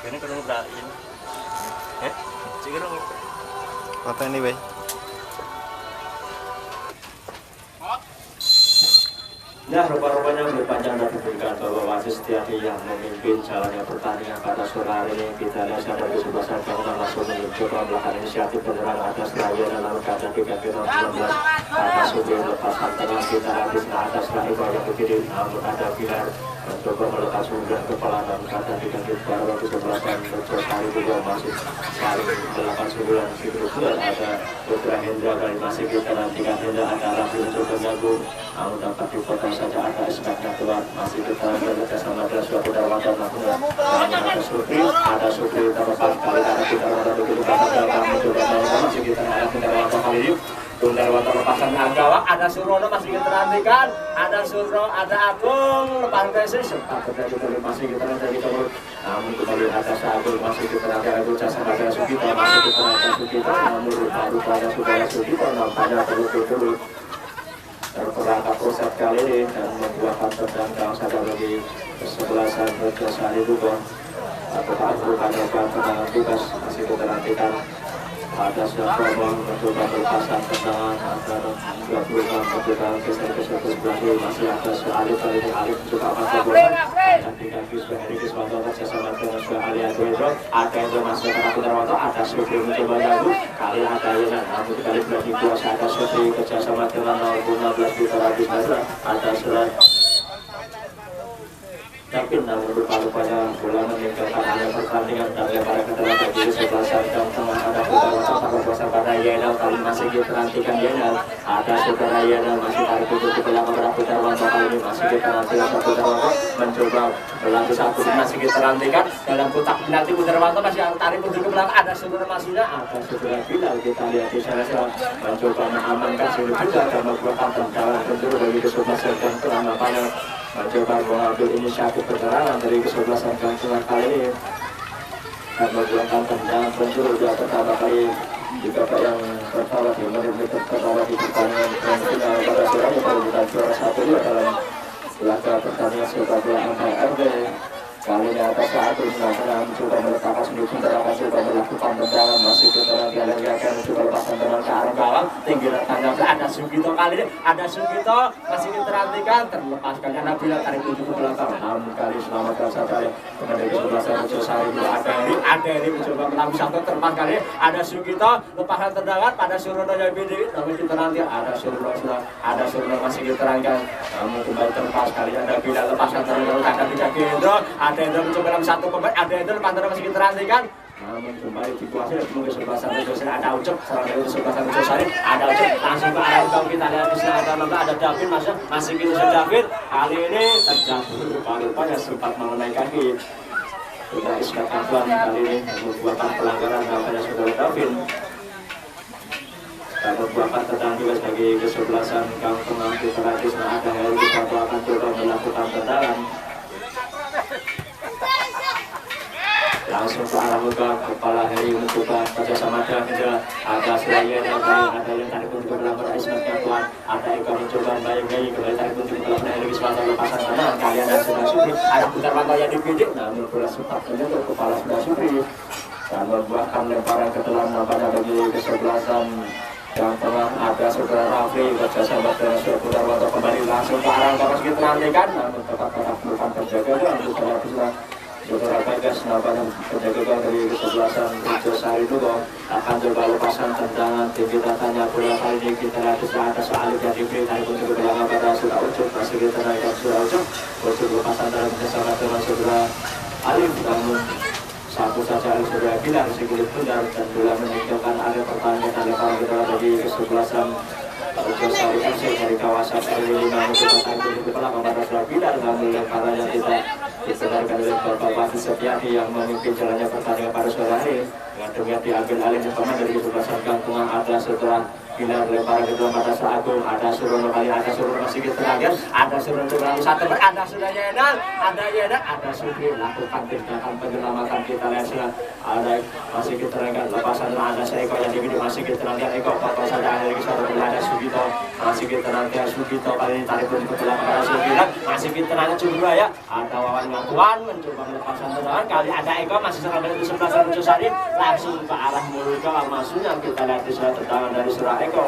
Ini kurang berani. Cikgu Foto ini, Bay. Nah, rupa-rupanya berpanjang dan diberikan bahwa wasit Setiaki yang memimpin jalannya pertandingan pada sore hari ini. Kita lihat dari kesebelasan bangunan langsung mencoba melakukan inisiatif penyerang atas Raya dan lalu keadaan 3-19 atas Subir lepaskan tengah kita habis atas Raya yang berdiri namun ada Pilar mencoba melepas sumber kepala dan keadaan 3 pada waktu kesebelasan mencoba kali juga masih saling melakukan sumberan kedua ada Putra Hendra dari masih kita nantikan Hendra ada Rafi mencoba mengganggu namun dapat dipotong saja ada esmaknya keluar masih kita berdekat sama dengan suatu darwatan namun ada Supri terlepas kali ada kita ada begitu kata dalam mencoba melakukan masih kita ada darwatan kali ini darwatan lepasan gawang ada Surono masih kita nantikan ada Suro ada Agung lepas besi sempat terjadi dari masih kita nanti terus namun kembali atas Agung masih kita nanti ada jasa ada Sukita masih kita nanti Sukita namun rupa-rupanya sudah Sukita nampaknya terus terperangkap pusat kali ini dan membuahkan tendang gawang saja bagi kesebelasan berjasa itu kok apakah bukan tendangan tugas masih kita nantikan ada siapa mencoba berpasan tendangan antara 26 mencoba geser-geser ke sebelah kiri masih ada Alif kali ini Alif mencoba masuk bola nantikan Kiswa Heri Kiswanto kerjasama dengan Kiswa Ali Adwendro ada yang masuk ke Rapi Darwanto ada Supri mencoba lagu kali ada Yenan namun kali berarti kuasa ada Supri kerjasama dengan 16 Putra Habis Badra ada Surat tapi namun rupa-rupanya bola meninggalkan area pertandingan dan lemparan ke dalam bagi sebelah sarjang tengah ada Putra sampai kuasa pada Yenal kali masih kita nantikan Yenal ada saudara Yenal masih tarik untuk ke belakang pada Putra Wanto kali ini masih kita nantikan Putra Wanto mencoba berlaku satu masih kita nantikan dalam kotak penalti Putra Wanto masih tarik untuk ke belakang ada saudara masuknya ada saudara Bilal kita lihat di sana mencoba mengamankan sulit juga dan membuatkan tendangan penjuru bagi sebelah sarjang tengah nampaknya mencoba mengambil inisiatif perjalanan dari kesebelasan tengah kali ini dan membuatkan tendangan penjuru juga pertama kali di babak yang pertama di menit pertama di pertandingan final pada sore ini baru bukan juara 1-2 dalam laga pertandingan sepak bola antar RW kali ini atas saat ini mencoba meletakkan sudut tendangan mencoba melakukan tendangan masih ke dalam jalan akan mencoba lepaskan tendangan ke arah gawang tinggi tangga ada Sugito kali ini ada Sugito masih diterangkan terlepas kali ada Bila tarik tuju ke belakang namun kali selamatkan saja kemudian ke sebelah sana Josari ada ini mencoba melambung satu terlepas kali ada Sugito lepaskan tendangan pada Surono yang bidi namun kita nanti ada Surono masih diterangkan namun kembali terlepas kali ada Bila lepaskan tendangan ada tidak Gendro ada yang mencoba dalam satu pemain ada yang pantara masih kita nantikan namun kembali dikuasai mungkin sebelah sana Josari ada Ucap salah dari sebelah sana Josari ada Ucap langsung ke arah gawang kita lihat di sana ada David masih kita David kali ini terjatuh rupa-rupanya sempat mengenai kaki kita Ismail Afwan kali ini membuatkan pelanggaran kepada saudara David dan membuatkan tendang juga sebagai kesebelasan gawang tengah kita lagi ada Heri Kiswanto akan coba melakukan tendangan langsung ke arah muka kepala Heri mencoba kerjasama dengan ada Suraya dan ada yang tarik untuk ke belakang Ismail Tuan ada Eka mencoba bayang-bayang kembali tarik untuk ke belakang Heri Kiswanto lepasan kanan kali ada sudah Supri ada Putar Wanto yang dibidik namun bola sempat menyentuh kepala sudah Supri dan membuahkan lemparan ke dalam nampaknya bagi kesebelasan yang tengah ada saudara Rafli kerjasama dengan Putar Wanto kembali langsung ke arah kapal kita nantikan namun tetap bukan terjaga dan saudara bisa saudara Bagas nampaknya penjaga dari kesebelasan Josari itu kok akan coba lepasan tendangan tinggi datanya bola kali ini kita lihat ada Alif yang diberi tarik untuk ke belakang pada Surah Ucup masih kita naikkan Surah Ucup lepasan dalam kerjasama dengan saudara Alif namun satu saja Alif saudara Bilar segulit benar dan bola meninggalkan area pertandingan dan lemparan kita bagi kesebelasan Josari FC dari kawasan RW 5 kita tarik untuk ke belakang pada Surah Bilar namun lemparan yang tidak dibenarkan oleh Bapak Wafi Setiaki yang memimpin jalannya pertandingan pada sore hari dengan demikian diambil alih pemain dari kesebelasan gawang tengah ada setelah Gilar lempar ke dalam pada Agung, ada Surono kali, ada Surono masih kita terakhir, ada Surono dalam satu ada sudah Yenal, ada Sugri lakukan tindakan penyelamatan kita lihat sudah ada masih kita terakhir lepasan ada Seiko yang dibidik masih kita terakhir Eko foto saja dari suatu ada Sugito masih kita terakhir Sugito kali ini tarik pun ke belakang pada Sugito masih kita terakhir juga ya ada Wawan Ngakuan mencoba melepaskan tendangan kali ada Eko masih serang dari sebelah Sari langsung ke arah Murika masuknya kita lihat di suatu tendangan dari Surah Eko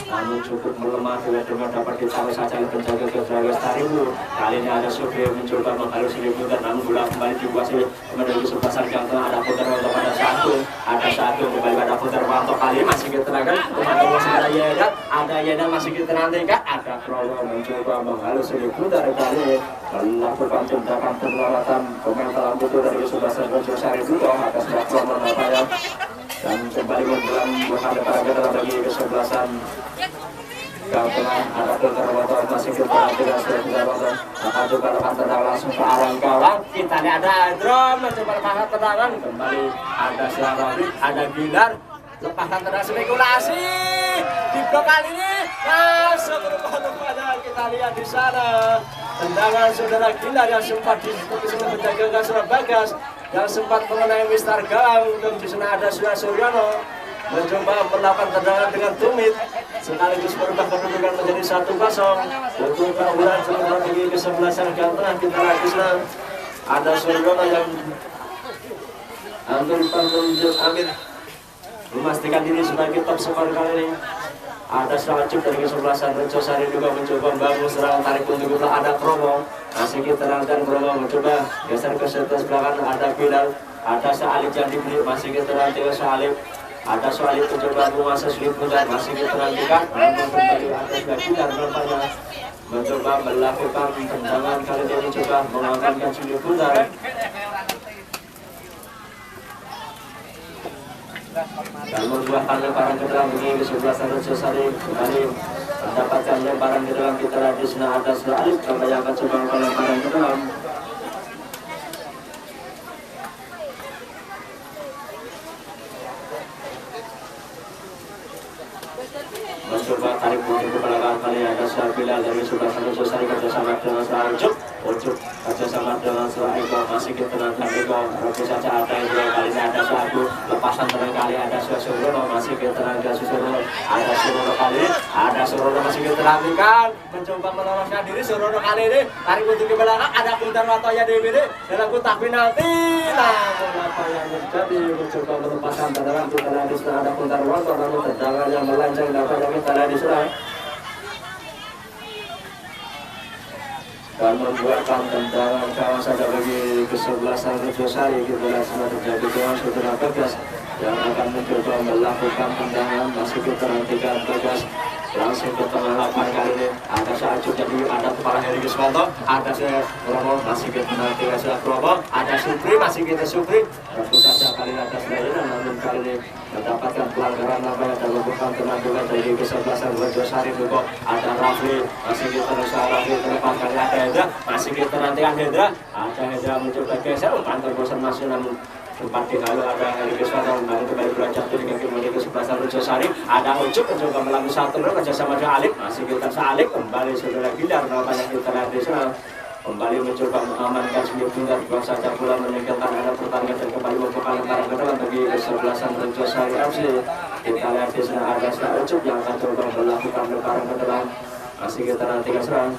namun cukup melemah dengan dapat ditarik saja oleh penjaga Gajah Lestarimu. Kali ini ada Sugri mencoba menghalus Sriputar namun bola kembali dikuasai menuju sebelah sarjang tengah ada Putar Wanto pada satu kembali pada Putar Wanto kali masih kita tenaga masih ada Yedan masih kita nantikan ada Krowo mencoba menghalus Sriputar kali melakukan tindakan penyelamatan pemain dalam butuh dari sebelah sarjang Sari dulu atas Krowo Napaya dan kembali menjelang berhadapan pada dalam bagi kesebelasan yang tengah ada Putar Wanto masih kita nantikan Putar Wanto akan coba lepas tendangan langsung ke arah gawang kita lihat ada Androm mencoba lepaskan tendangan kembali ada Selawi ada Gilar lepaskan tendangan spekulasi di blok kali ini masuk kepada kita lihat di sana tendangan saudara Gilar yang sempat disebut menjaga Gasra Bagas yang sempat mengenai Mister Gawang dan di sana ada Suryono mencoba melakukan tendangan dengan tumit sekaligus merubah kedudukan menjadi 1-0 untuk keunggulan sementara bagi kesebelasan yang tengah kita lihat di sana ada Suryono yang hampir menunjuk Amir memastikan diri sebagai top skor kali ini ada Selacuk dari kesebelasan Rejo Sari juga mencoba membangun serangan tarik untuk bola ada Kromo masih kita lanjutkan Kromo mencoba geser ke sebelah belakang ada Bilal ada Salib yang dibeli masih kita lanjutkan Salib ada Salib mencoba menguasai Sriputar masih kita lanjutkan namun kembali ada Bilal nampaknya mencoba melakukan tendangan kali ini mencoba mengangkatkan Sriputar dan membuahkan lemparan ke dalam begini kesebelasan Rejo Sari kembali mendapatkan lemparan ke dalam kita lihat di sana ada Salib kembali akan coba lemparan ke dalam mencoba tarik mundur ke belakang kali ada Syabila dari sebelah Rejo Sari kerjasama dengan Selacuk kerjasama dengan Eko masih kita nanti Eko Rejo saja ada Eko kali ini ada Sabu lepasan tengah kali ada Surono masih kita nanti Surono ada Surono kali ada Surono masih kita nantikan mencoba meloloskan diri Surono kali ini tarik mundur ke belakang ada Putar Wanto ya Dewi dalam kotak penalti namun apa yang terjadi mencoba melepaskan tendangan kita lihat di sana ada Putar Wanto namun tendangan yang melenceng dapat kita lihat di sana dan membuatkan tendangan kawasan bagi kesebelasan Rejo Sari kita lihat semua terjadi dengan saudara Bagas yang akan mencoba melakukan tendangan masih kita nantikan Bagas langsung ke tengah lapangan kali ini ada Saacuk jadi ada kepala Heri Giswanto ada Romo masih kita nantikan Romo ada Supri masih kita Supri tentu saja kali ini ada Selain namun kali ini mendapatkan pelanggaran apa yang dilakukan teman-teman dari kesebelasan Rejo Sari juga ada Rafli masih kita Rafli terlepas kali ada Hendra masih kita nantikan Hendra ada Hendra mencoba geser pantai bosan masih namun sempat dihalu ada Heri Giswanto kembali beranjak dengan kembali kesebelasan Rejo Sari ada Ucup mencoba melakukan satu kerjasama dengan Alif masih kita Salib kembali saudara Gilar namanya kita lihat di sana kembali mencoba mengamankan Sriputar buang saja bola meninggalkan ada pertandingan dan kembali membuka lemparan ke dalam bagi kesebelasan Rejo Sari FC kita lihat di sana ada Ucup yang akan coba melakukan lemparan ke dalam masih kita nantikan serang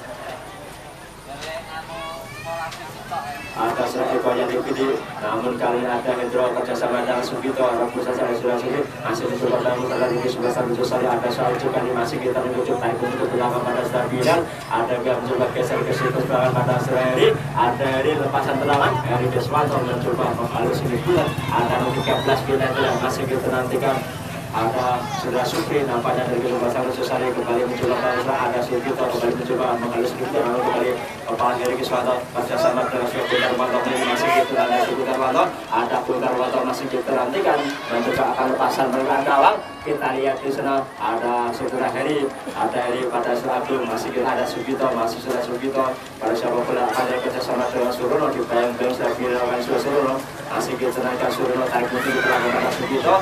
ada Eko yang dipilih namun kali ini ada Hendro kerjasama dengan Sugito Rabu saja sudah sini masih mencoba bangun terlalu di sebelah Rejo Sari ada soal juga nih masih kita menuju tarik untuk belakang pada Stabilan ada yang mencoba geser ke situ belakang pada Heri ada Heri lepasan tendangan Heri Giswanto mencoba menghalus ini bulan ada 13 bila yang masih kita nantikan ada sudah Supri nampaknya dari kesebelasan Rejo Sari kembali mencoba ada Sugito kembali mencoba menghalus ini bulan kembali kepala Heri Giswanto kerjasama dengan Putar Wanto masih kita ada Putar Wanto ada Putar Wanto masih kita nantikan mencoba akan lepasan mereka gawang kita lihat di sana ada saudara Heri pada Selabung masih kita ada Sugito masih sudah Sugito pada siapa bola ada kerjasama dengan Surono di bayang-bayang sudah dilakukan Surono masih kita nantikan Surono tarik mundur ke belakang pada Sugito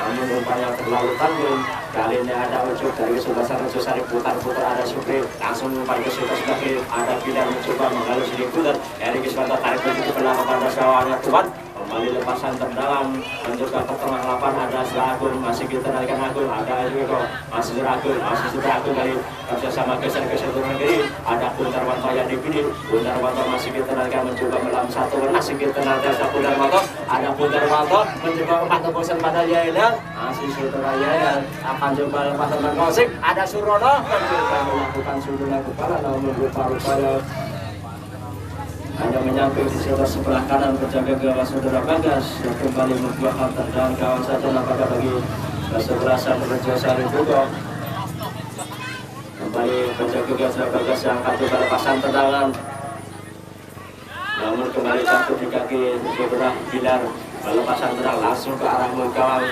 namun rupanya terlalu tanggung. Kali ini ada ujuk dari kesebelasan Rejo Sari, putar-putar ada Supri, langsung umpan ke sebelah kiri, ada Bilar mencoba menghalus sedikit putar. Erik Iswanto tarik begitu ke belakang pada sawahnya Tuan. Kembali lepasan terdalam mencoba ke tengah lapangan, ada Seragun, masih kita naikkan Agung, ada Eko, masih Seragun dari kerjasama geser-geser turun kiri, ada Puntarwanto yang dipilih. Puntarwanto masih kita naikkan mencoba melam satu, masih kita naikkan Puntarwanto, ada Puntarwanto mencoba umpan bosan pada Yainal, masih Saudara Yainal akan coba lepas teman musik, ada Surono mencoba melakukan sudulan kepala namun rupa-rupanya hanya menyangkut di sebelah kanan penjaga gawang Saudara Bagas yang kembali membuat tendangan gawang saja nampaknya bagi kesebelasan Rejo Sari Bogor. Kembali penjaga gawang Saudara Bagas yang akan coba lepasan tendangan, namun kembali jatuh di kaki Saudara Bilar. Lepasan tendangan langsung ke arah gawang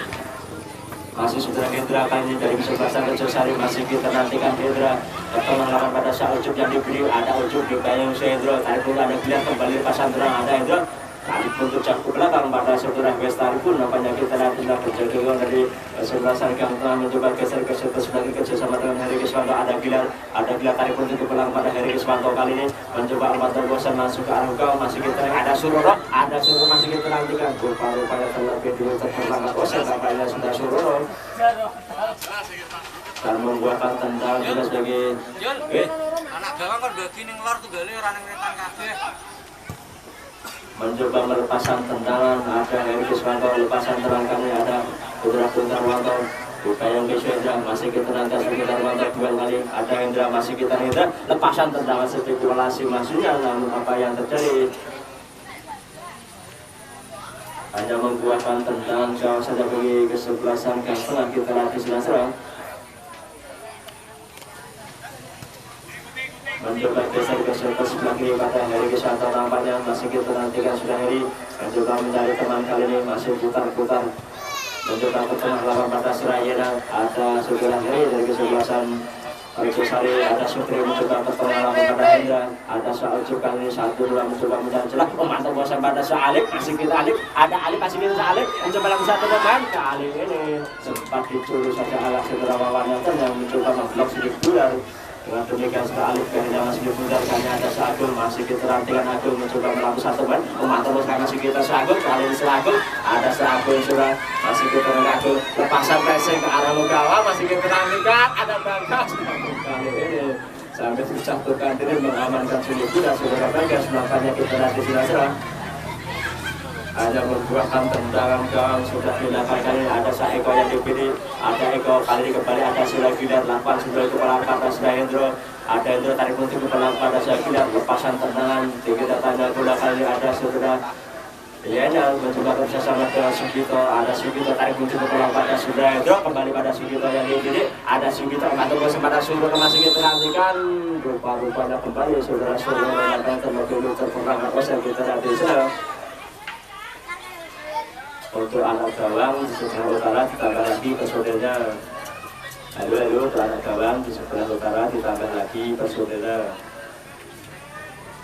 masih Saudara Hendra, kali ini dari kesebelasan Rejo Sari masih kita nantikan Hendra ketemu lawan pada saat ujuk yang diberi, ada ujuk di payung Hendra, tarik pun ada Bilar, kembali lepasan tendangan ada Hendra, kali pun jatuh ke belakang pada Saudara Bestari pun nampaknya kita nantikan berjaga dari kesebelasan yang telah mencoba geser-geser sebagai kerjasama dengan Heri Kiswanto, ada Bilar tarik pun ke belakang pada Heri Kiswanto, kali ini mencoba Almato bosan masuk ke arah gawang, masih kita ada Surono masih kita nantikan, rupa-rupanya terlebih dulu terperangkap bosan tampaknya sudah Surono dan membuatkan tendangan juga sebagai anak gawang kan bagi ning lor tunggale ora ning wetan kabeh. Mencoba melepaskan tendangan, ada Heri Kiswanto, lepasan terangkan ada Putra Puntarwanto, upaya Hendra masih kita nanti sekitar Wanto dua kali, ada Hendra masih kita Hendra, lepasan tendangan spekulasi maksudnya, namun apa yang terjadi hanya membuatkan tendangan jauh saja bagi kesebelasan yang tengah kita latih serang. Mencoba geser-geser ke sebelah kiri pada Heri Kiswanto, tampaknya masih kita nantikan sudah Heri mencoba mencari teman, kali ini masih putar-putar mencoba ke tengah lawan pada Serayana, ada Saudara Heri dari kesebelasan Rejo Sari, ada Supri mencoba ke tengah lawan pada Hendra, ada Sa'ujuk, kali ini satu dua mencoba mencari celah, memantau bosan pada Sa'alik, masih kita Alik, ada Alik masih kita Sa'alik, mencoba lagi satu teman, kali ini sempat dicuri saja alat Saudara Wawannya yang mencoba memblok sedikit bular. Dengan demikian setelah Alif Gahina masih diputar, hanya ada Seagung, masih kita rantikan Agung mencoba melakukan satu man, memantau bosan masih kita Seagung, kali ini Seagung, ada Seagung sudah masih kita Agung, lepasan pressing ke arah gawang, masih kita rantikan, ada Bagas, kali ini sampai dijatuhkan diri mengamankan sulit kuda Saudara Bagas, makanya kita nanti serang hanya membuatkan tendangan gawang sudah dilakukan, kali ini ada Saeko yang dipilih, ada Eko, kali ini kembali ada Sila Gilar, 8 sudah itu kepala pada Sila Hendro, ada Hendro tarik untuk kepala pada Sila Gilar, lepasan tendangan kita tanya gula, kali ini ada Saudara Yainal mencoba kerjasama dengan Sugito, ada Sugito tarik untuk kepala pada Sila Hendro, kembali pada Sugito yang dipilih, ada Sugito atau pada Sugito masih kita nantikan, rupa-rupanya kembali Saudara Sugito yang terlalu terperangkap bosan kita nanti serang. Untuk anak gawang di sebelah utara ditambah lagi personilnya. Halo untuk anak gawang di sebelah utara ditambah lagi personilnya.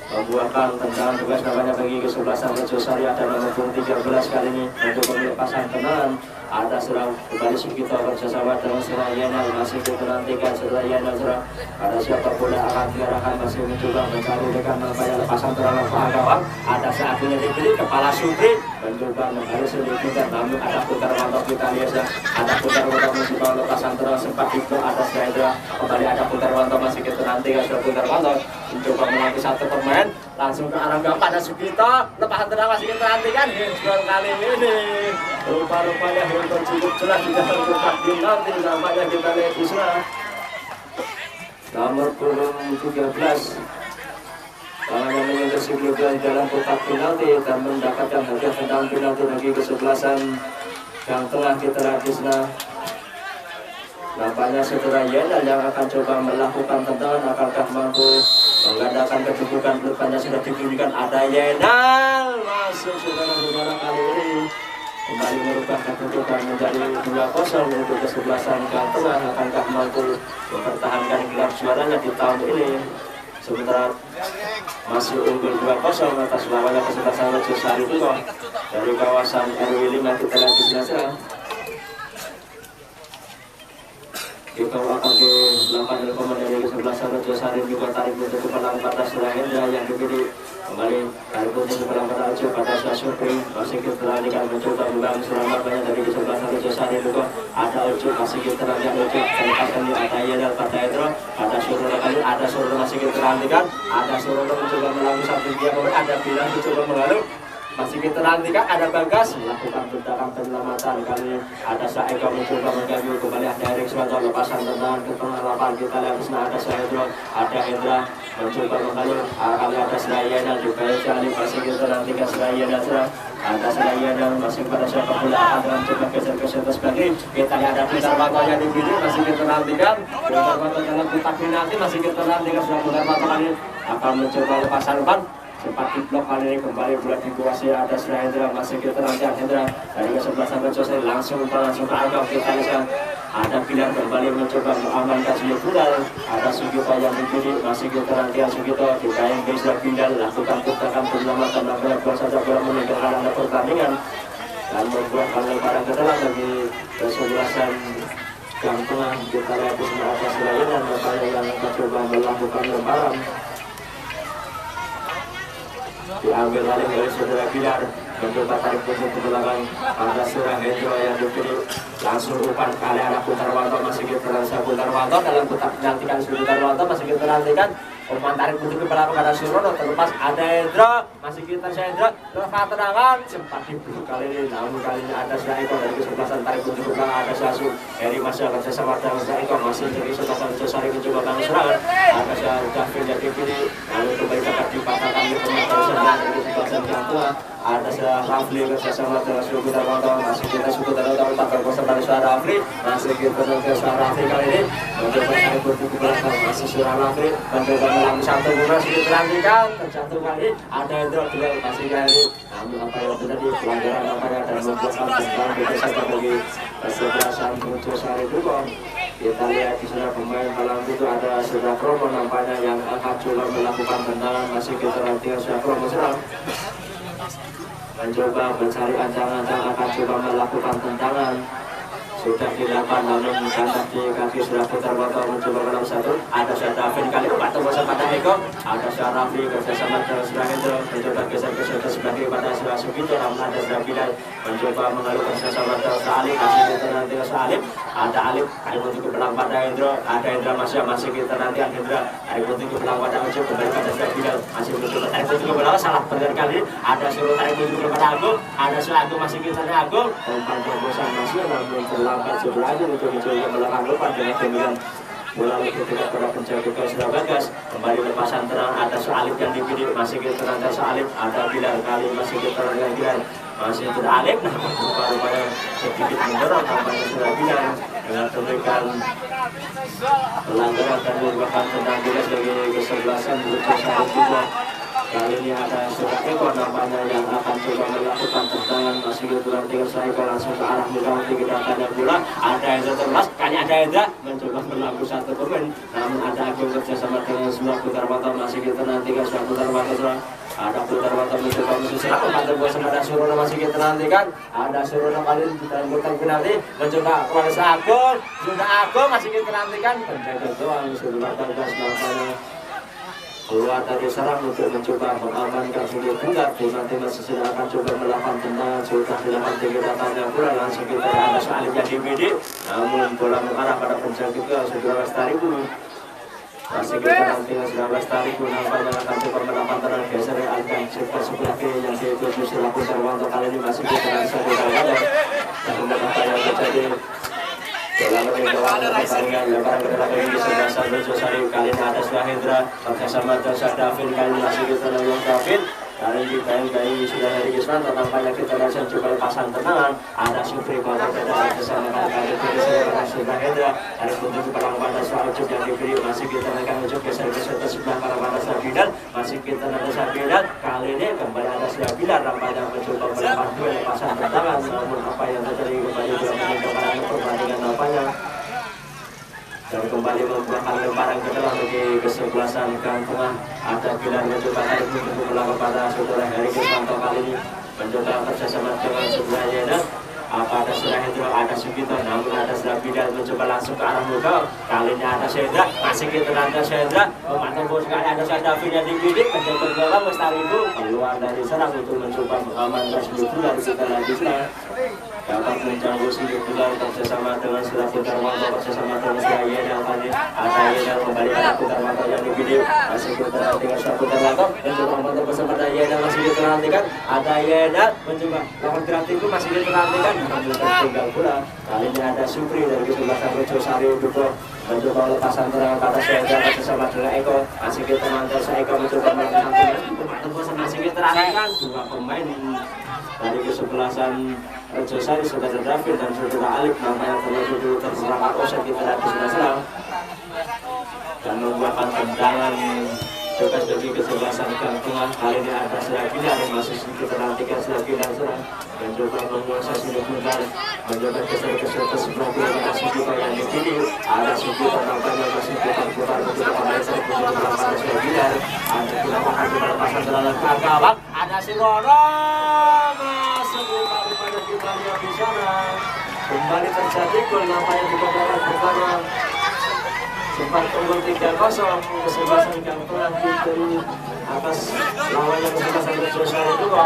Membuahkan tendangan tugas namanya bagi kesebelasan Rejo Sari, ada nomor 13 kali ini untuk melepasan tendangan, ada serang kembali Sugito kerjasama dengan Serayana, masih kita nantikan Serayana serang, ada siapa pun yang akan diarahkan masih mencoba mencari dengan namanya lepasan terlalu gawang, ada saat ini dipilih kepala Supri mencoba mengharus sedikit, namun ada putar mantap kita lihat, ada putar mantap mencoba lepasan terlalu sempat itu ada Serayana, kembali ada putar mantap masih kita nantikan sudah putar mantap mencoba melatih satu pemain langsung ke arah gawang pada Sugito, lepasan tendangan masih kita nantikan Hendro kali ini rupa-rupanya Hendro cukup jelas sudah terbuka nanti nampaknya kita lihat di sana nomor punggung 13 tangannya menyentuh Sugito dalam kotak penalti dan mendapatkan hadiah tendangan penalti bagi kesebelasan yang tengah kita lihat di sana. Nampaknya Saudara Yainal yang akan coba melakukan tendangan, apakah mampu menggandakan kedudukan, depannya sudah dibunyikan, ada Yainal masuk saudara-saudara, kali ini kembali merubah kedudukan menjadi 2-0 untuk kesebelasan yang tengah, akankah mampu mempertahankan gelar juaranya di tahun ini, sementara masih unggul 2-0 atas lawannya kesebelasan Rejo Sari Bogor dari kawasan RW 5 kita lihat di sini. Kita akan dilakukan oleh komandan dari kesebelasan Raja Sari juga tarik untuk kepala pada Surah Hendra yang dipilih kembali tarik untuk kepala pada Raja pada Syasupri masih kita lanjutkan mencoba bukan selamat banyak dari kesebelasan Raja Sari juga ada Ucup masih kita lanjutkan Ucup tempatkan di Ataya dan pada Hendra ada Surah kali ada Surah masih kita lanjutkan ada Surah mencoba melalui satu dia ada bilang mencoba mengalir masih kita nantikan ada Bagas melakukan tindakan penyelamatan kali ada Saeko mencoba mengganggu kembali ada Erik Swanto lepasan tendangan ke tengah lapangan kita lihat ada Saedro ada Hendra mencoba kembali kali ada Serayana juga Jali masih kita nantikan Serayana ada Serayana masih pada siapa bola akan mencoba geser-geser ke sebagai kita lihat ada putar waktunya di sini masih kita nantikan putar waktu dalam putar penalti masih kita nantikan sudah putar waktu kali akan mencoba lepasan umpan sempat diblok kali ini kembali bola dikuasai ada Hendra masih kita nanti Hendra dari kesebelasan Raja langsung ke arah kita lihat ada Pilar kembali mencoba mengamankan Sugito Bilal ada Sugito yang dipilih masih kita nanti Sugito kita yang bisa Bilal lakukan tindakan penyelamatan dan bola saja bola meninggalkan pertandingan dan membuat barang ke dalam bagi kesebelasan yang tengah kita lihat di sana ada Serayan dan Bapak yang mencoba melakukan lemparan diambil alih oleh saudara Pilar mencoba tarik puntung ke belakang ada Surah Hendro yang dipilih langsung umpan kali arah Putar Wanto masih kita Putar Wanto dalam putar penantikan Putar Wanto masih kita nantikan umpan tarik puntung ke belakang ada Surono terlepas ada Hendro masih kita Hendro lepas tendangan sempat dibunuh kali ini namun kali ini ada Saeko dari kesebelasan tarik puntung ke belakang ada Sasu Eri masih akan sesama dengan Saeko masih dari kesebelasan Sari mencoba bangun serangan ada Syarul Dafir yang dipilih lalu kembali dapat dipatahkan di pemain dari kesebelasan yang tua ada Rafli bersama dengan Putar Wanto masih kita Putar Wanto tak berkuasa dari Rafli masih kita dengan Rafli kali ini mencoba tarik puntung ke belakang masih Rafli mencoba dalam satu bola sudah dilanjutkan terjatuh kali ada Hendro juga masih kali namun apa yang terjadi pelanggaran apa yang dan membuatkan tentang berkesan bagi kesebelasan Raja Sari juga kita lihat di sana pemain malam itu ada Sudah Kromo nampaknya yang akan coba melakukan tendangan masih kita nantikan Sudah Kromo serang mencoba mencari ancang-ancang akan coba melakukan tendangan sudah dilakukan namun kandas di kaki sudah Putar Wanto mencoba dalam satu ada Syarafin kali batu bosan pada Eko ada Syarafi bersama dengan Surah Hendro mencoba geser-geser ke sebagai pada Surah Sugito namun ada Surah Bilal mencoba mengalihkan bersama dengan Surah Alif masih kita nanti Surah Alif ada Alif kali untuk ke belakang pada Hendro ada Hendra masih kita nanti Hendra kali untuk ke belakang pada Ucup kembali pada Surah Bilal masih mencoba tarik untuk ke belakang salah berkali ada Surah tarik untuk ke pada Agung ada Surah Agung masih kita Agung umpan bosan masih namun terlambat sebelahnya untuk mencoba melakukan umpan dengan kemudian bola ketika pada penjaga ke Surah Bagas kembali lepasan terang ada Soalif yang dipilih masih kita nanti Soalif ada Bilal kali masih kita nanti Bilal masih tidak Alif namun rupanya sedikit mendorong tampaknya Surah Bilal dengan memberikan pelanggaran dan merupakan tentang Bilal sebagai kesebelasan Raja Sari juga. Kali ini ada Surah Eko nampaknya yang akan coba melakukan tendangan masih kurang 3 Eko langsung ke arah belakang kita tanda bola ada Hendra terlepas kali ada Hendra mencoba melambung satu pemain namun ada Agung kerjasama dengan Surah Putar Wanto masih kita nantikan Surah Putar Wanto ada Putar Wanto mencoba musuh serang umpan terbuat ada Surono masih kita nantikan ada Surono kali ini dalam kotak penalti mencoba kepada Agung sudah Agung masih kita nantikan penjaga doang sudah terlepas nampaknya keluar dari sarang untuk mencoba mengamankan Sugito Bilal nanti masih sudah akan coba melakukan tendangan sudah dilakukan tinggi datangnya bola langsung kita ada Soalif yang dipilih namun bola mengarah pada penjaga ke Saudara Lestari dulu masih kita nanti Saudara Lestari pun nampaknya akan coba melakukan tendangan geser alihkan sebelah kiri yang diikuti Surah Putar Wanto kali ini masih kita bisa dikawal dan apa yang terjadi dalam pertandingan lebaran kedua kali di sebelah Raja Sari kali ini ada Surah Hendra bersama dengan Davin kali ini masih kita lawan Davin kali ini bayi sudah dari Gisman tampaknya kita langsung coba lepasan tendangan ada Supri Kota bersama kali ini Surah Hendra ada untuk kepala pada soal Ucup yang diberi masih kita akan Ucup geser-geser ke sebelah pada Surah Bilal masih kita ada Surah Bilal kali ini kembali ada Surah Bilal nampaknya mencoba melakukan dua lepasan tendangan namun apa yang terjadi kembali dalam pertandingan nampaknya dan kembali membuahkan lemparan ke dalam bagi kesebelasan gang tengah ada Bilal mencoba tarik untuk bola kepada saudara Heri Kiswanto kali ini mencoba kerjasama dengan sebelah Yena apa ada Surya Hendro, ada Sugito, namun ada Surya Bidal mencoba langsung ke arah muka. Kali ini ada Shendra, masih kita ada Shendra, memantau bos sekali ada Surya David yang dibidik, mencoba bola Lestari itu keluar dari serang untuk mencoba mengamankan seluruh dari kita lagi dapat menjangkau sudut bola bersama dengan Surya Putar Wanto bersama dengan Surya Yenal tadi. Ada Yenal kembali ada Putar Wanto yang dibidik, masih kita perhatikan Surya Putar Wanto mencoba memantau bersama dengan Yenal, masih kita perhatikan ada Yenal mencoba lawan kreatif itu masih kita perhatikan. Tinggal pula kali ini ada Supri dari kesebelasan Rejo Sari Duko mencoba lepasan terangan ke atas Shendra bersama dengan Eko, masih kita mantau Eko mencoba melakukan masih kita perhatikan dua pemain dari kesebelasan Rejo Sari, saudara David dan saudara Alif nampaknya terlalu terserang Akosa kita lihat di sebelah serang dan membuatkan tendangan bebas bagi kesebelasan gang tengah. Kali ini ada Seragina yang masih sedikit menantikan Seragina serang dan juga menguasai sudut bentar mencoba geser-geser ke sebelah kiri dengan Sugito yang dipilih. Ada Sugito nampaknya masih putar-putar mencoba kembali terputar pada Seragina. Ada pulakan di lepasan terlalu ke gawang. Ada Silono masuk daripada kita lihat di sana. Kembali terjadi gol nampaknya di babak pertama. Sempat unggul 3-0 kesebelasan gang tengah dari atas lawannya kesebelasan Rejo Sari Duko.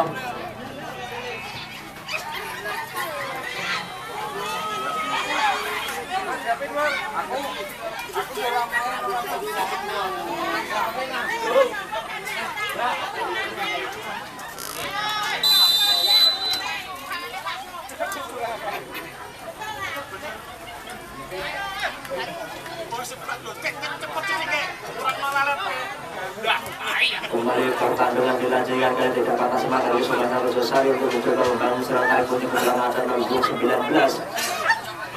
Kembali pertandingan dilanjutkan kali tidak patah semangat dari kesebelasan Rejo Sari untuk mencoba membangun serang tarik putih kemenangan 2019.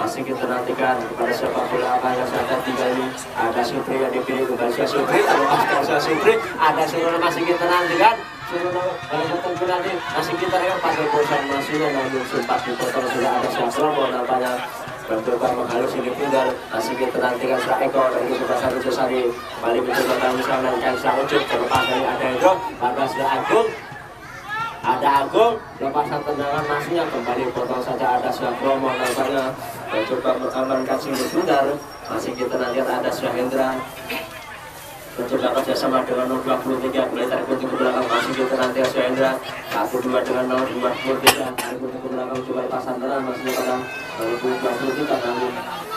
Masih kita nantikan kepada sepak bola apa yang saya tiga ini. Ada Supri yang dipilih kembali ke Supri, ada Supri, ada Surono masih kita nantikan. Surono kalau nanti masih kita lihat pakai bosan masihnya namun sempat dipotong sudah ada Syafromo nampaknya mencoba menghalus ini pindar. Masih kita nantikan Surya Eko dari kesebelasan Rejo Sari kembali mencoba kami sama dan Surya Ucup terlepas dari ada Hendro, pada Surya Agung. Ada Agung, lepasan tendangan masihnya kembali potong saja ada Surya Promo nampaknya mencoba mengamankan sudut pindar. Masih kita nantikan ada Surya Hendra mencoba kerjasama dengan 023 mulai tarik putih ke belakang. Masih kita nantikan Surya Hendra 1-2 dengan 023 tarik putih ke belakang coba lepasan tendangan masih pada 023 namun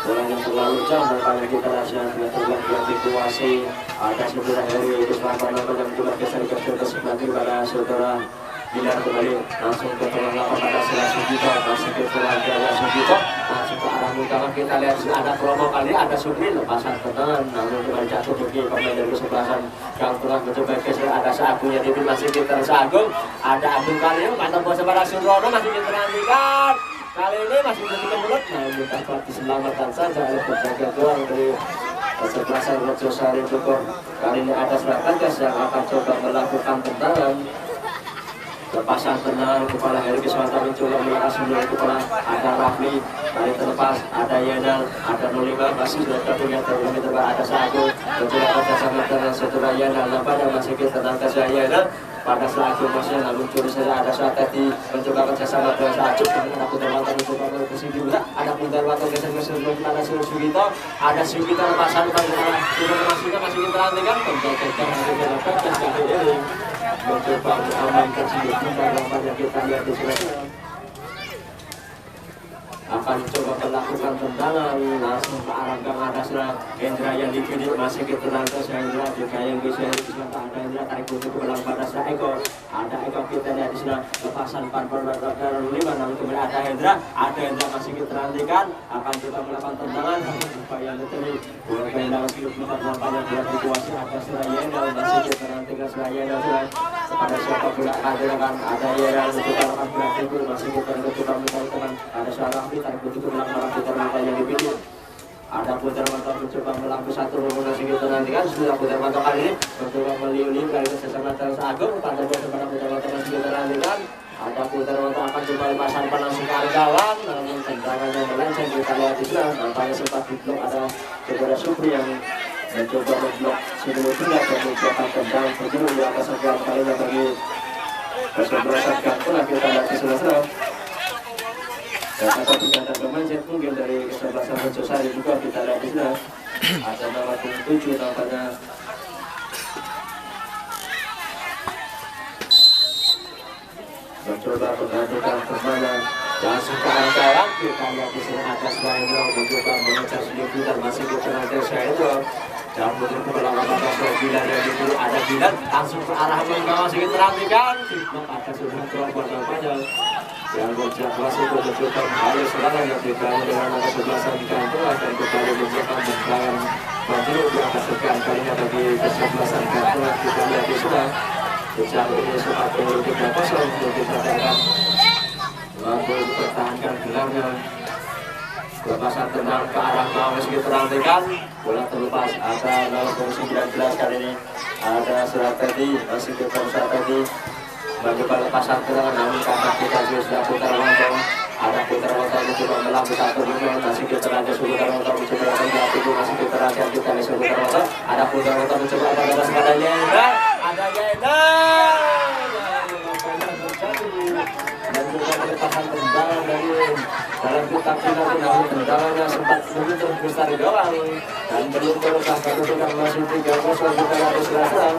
bola yang terlalu jauh nampaknya kita rahasia dengan terbang yang dikuasai. Ada saudara Heri itu selama yang mencoba geser-geser ke sebelah kiri pada saudara Bilar kembali langsung ke tengah lapangan pada Surya Sugito. Masih kita lagi ada Sugito langsung ke arah utama. Kita lihat ada promo kali ada Supri lepasan tendangan namun kembali jatuh bagi pemain dari kesebelasan gang tengah mencoba geser. Ada Seagung yang dipilih masih kita Seagung, ada Agung kali ini mantap bola pada Surono masih kita nantikan. Kali ini masih berhenti mulut namun dapat diselamatkan saja oleh penjaga gawang dari kesebelasan Rejo Sari Duko. Kali ini ada Surya Bagas yang akan coba melakukan tendangan. Lepasan tendangan kepala Heri Kiswanta mencoba melepas mundur kepala. Ada Rafli kali terlepas, ada Yenal, ada 05 masih sudah terpunya terlalu terbaik. Ada Sago mencoba kerjasama dengan saudara Yenal nampaknya masih kita tangkap Yenal pada Sago masih namun curi saja. Ada Suatati mencoba kerjasama dengan Sago, ada Putar Wanto mencoba berkusi juga. Ada Putar Wanto geser-geser kepada Sugito, ada Sugito lepasan pada sudah masih kita nantikan penjagaan dari Bagas kali ini mencoba mengamankan sudut pindar nampaknya kita lihat di sini akan coba melakukan tendangan langsung ke arah gang atas. Hendra yang dipilih masih kita nangkep Hendra juga yang bisa ada Hendra tarik putih ke belakang pada Surya Eko. Ada Eko kita lihat di sana lepasan parpol pada 5 namun kemudian ada Hendra masih kita nantikan akan coba melakukan tendangan supaya diterima bola tendangan sudut pindar nampaknya buat dikuasai ada Surya Yenal masih kita nantikan Surya Yenal kepada siapa bola ada Yenal mencoba melakukan gerakan masih kita mencoba mencari ada Surya tarik putih ke belakang Putar Wanto yang dipilih. Ada Putar Wanto mencoba melakukan satu rumus yang kita nantikan. Sudah Putar Wanto kali ini mencoba meliuli kali bersama Terus Agung pada kepada Putar Wanto masih kita nantikan. Ada Putar Wanto akan coba lepasan langsung ke arah gawang namun tendangannya melenceng. Kita lihat di sana nampaknya sempat diblok ada saudara Supri yang mencoba memblok sebelum tidak dan mencoba tendang begitu di atas sebuah kalinya bagi kesebelasan gang tengah. Kita lihat di sana Kata tidak ada pemain set mungkin dari kesebelasan Rencosari juga kita lihat di sana. Ada nomor 7 tampaknya. Mencoba mengadukan kemana dan sekarang kawan kita lihat di sini atas Mahendra mencoba mengejar sedikit dan masih kita nanti Mahendra dan begitu berlawan atas Bilan dan itu ada Bilan langsung ke arah bawah sedikit terantikan tidak ada sudah keluar nampaknya yang berjalan masih mencoba kembali serangan yang dibangun dengan nomor 11 di kantor dan kembali mencoba membangun maju di atas sekian kalinya bagi kesebelasan kantor kita lihat di sana. Sejauh ini sempat unggul 3-0 untuk dikatakan mampu mempertahankan gelarnya. Lepasan tenang ke arah bawah meski terantikan bola terlepas ada nomor 19 kali ini ada Suratedi masih ke Suratedi mencoba lepasan tenang namun kakak kita juga sudah putar lontong ada putar lontong mencoba melambung satu pemain masih kita raja putar lontong mencoba menjatuh masih kita raja kita bisa putar lontong ada putar lontong mencoba ada lepas padanya ada Yeda dan juga melepaskan tendangan dari dalam kotak penalti namun tendangannya sempat menyentuh besar di gawang dan belum berubah kedudukan masih 3-0 kita harus serang.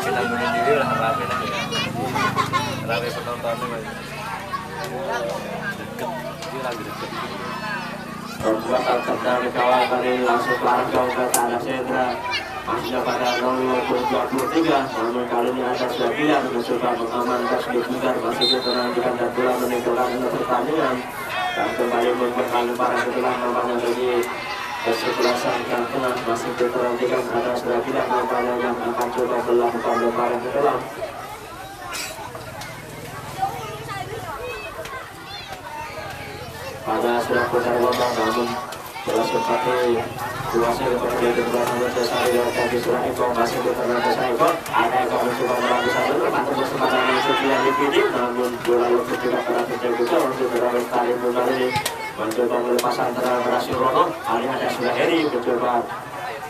Kita bunuh diri lah rame lah ya. Rame penontonnya deket, dia lagi deket. Perbuatan tendang kawan kali langsung ke arah gawang ke tanah Sendra masih pada 0-23 namun kali ini ada Swabilan mencoba mengamankan sedikit putar masih kita nantikan dan bola meninggalkan pertandingan dan kembali memperbaiki para setelah namanya bagi kesebelasan yang tengah masih kita nantikan ada Swabilan namanya yang akan coba melakukan lemparan ke dalam. Pada sudah putar lontong namun bola sempat kuasai kemudian kedua sama selesai dari kaki surah Eko masih berterang ke Eko ada Eko mencoba meraih satu atau bersempatan masuk yang dipilih namun bola lebih juga pada sejauh itu untuk beralih tarik bola ini mencoba melepas antara berhasil Rono kali ada sudah Heri mencoba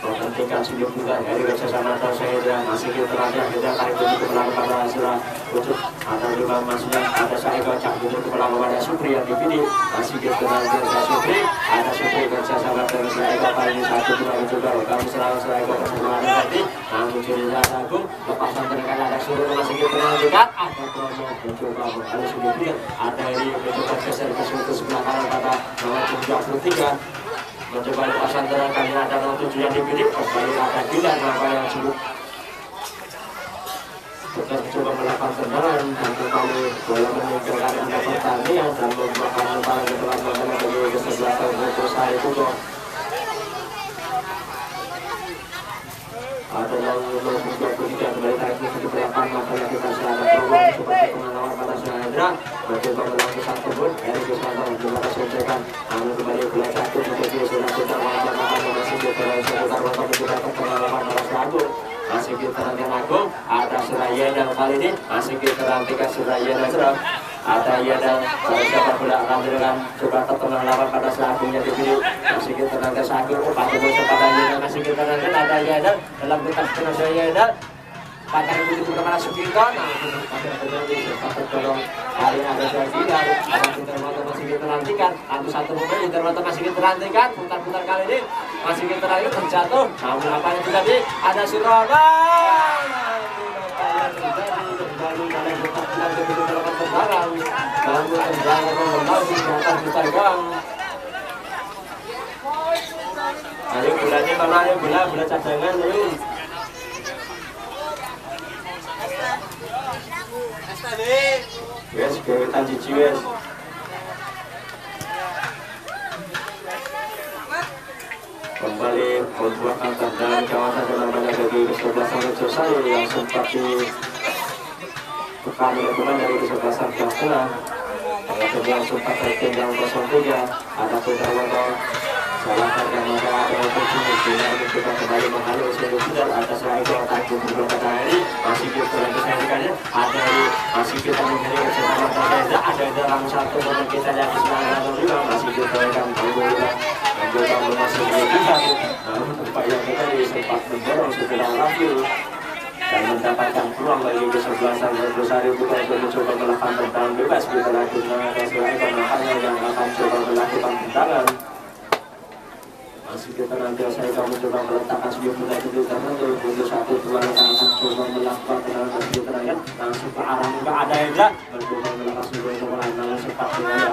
menghentikan sedikit juga Heri bersama atau Sehedra masih terangnya kita tarik dulu ke belakang pada surah untuk ada juga masuknya ada Eko cak dulu ke belakang pada Supri yang dipilih masih terangnya Supri ada Supri bersama dengan Eko kali ini satu juga mencoba kami selalu Eko bersama nanti namun jadi Agung lepasan terdekat ada Suruh masih terangnya ada Promo mencoba ada sedikit ada Heri mencoba geser ke sebelah kanan pada nomor 73 mencoba lepasan terangkan ada nomor 7 yang dipilih kembali ada Bilan apa yang sulit kita mencoba melakukan tendangan dan kembali bola meninggalkan anda pertandingan dan membuatkan lemparan ke dalam bagaimana bagi kesebelasan Rencosari itu ada yang nomor 23 kembali tarik ke belakang makanya kita serahkan peluang seperti pengalaman pada Mahendra mencoba melakukan satu pun dari kesempatan juga selesaikan namun kembali bola satu menjadi sudah putar wajah makanya masih putar wajah mencoba pengalaman pada Agung masih kita nantikan Agung ada Suraya dan kali ini masih kita nantikan Suraya dan serang ada Yeda siapa bola akan dengan coba tertengah lawan pada Agungnya dipilih masih kita nantikan Agung pakai bosnya pada Yeda masih kita nantikan ada Yeda dalam kotak penalti Yeda pakai begitu kepada Sukito nah pada penalti sempat tertolong kali ada Bilan ada Intermoto masih kita nantikan satu pemain Intermoto masih kita nantikan putar-putar kali ini masih kita nantikan terjatuh namun apa yang terjadi ada Surono kembali dalam kotak penalti begitu melakukan tendangan namun tendangan membalas di atas putar gawang. Ayo bolanya mana ayo bola cadangan ayo. Wes kewetan cici wes. Kembali membuatkan tendangan kawasan namanya bagi kesebelasan Rencosari yang sempat ditekan oleh pemain dari kesebelasan Tengah. Yang sempat tertinggal 0-3 ada putar lontong salahkan yang ada opportunity dengan kita kembali menghalau seluruh atas Eko takut beberapa hari masih kita lanjutkannya ada masih kita menghari bersama Sehedra ada dalam satu momen kita yang juga masih kita akan bola mencoba memasuki kita namun upaya kita sempat mendorong setelah rampil dan mendapatkan peluang bagi kesebelasan Bersari Putra untuk mencoba melakukan tendangan bebas di tengah ada seorang hanya yang akan coba melakukan tendangan. Masih kita nanti saya akan mencoba meletakkan sebuah bola itu tertentu untuk satu dua akan coba melakukan tendangan tersebut terakhir langsung ke arah muka ada yang mencoba melepas sebuah bola langsung sepak bola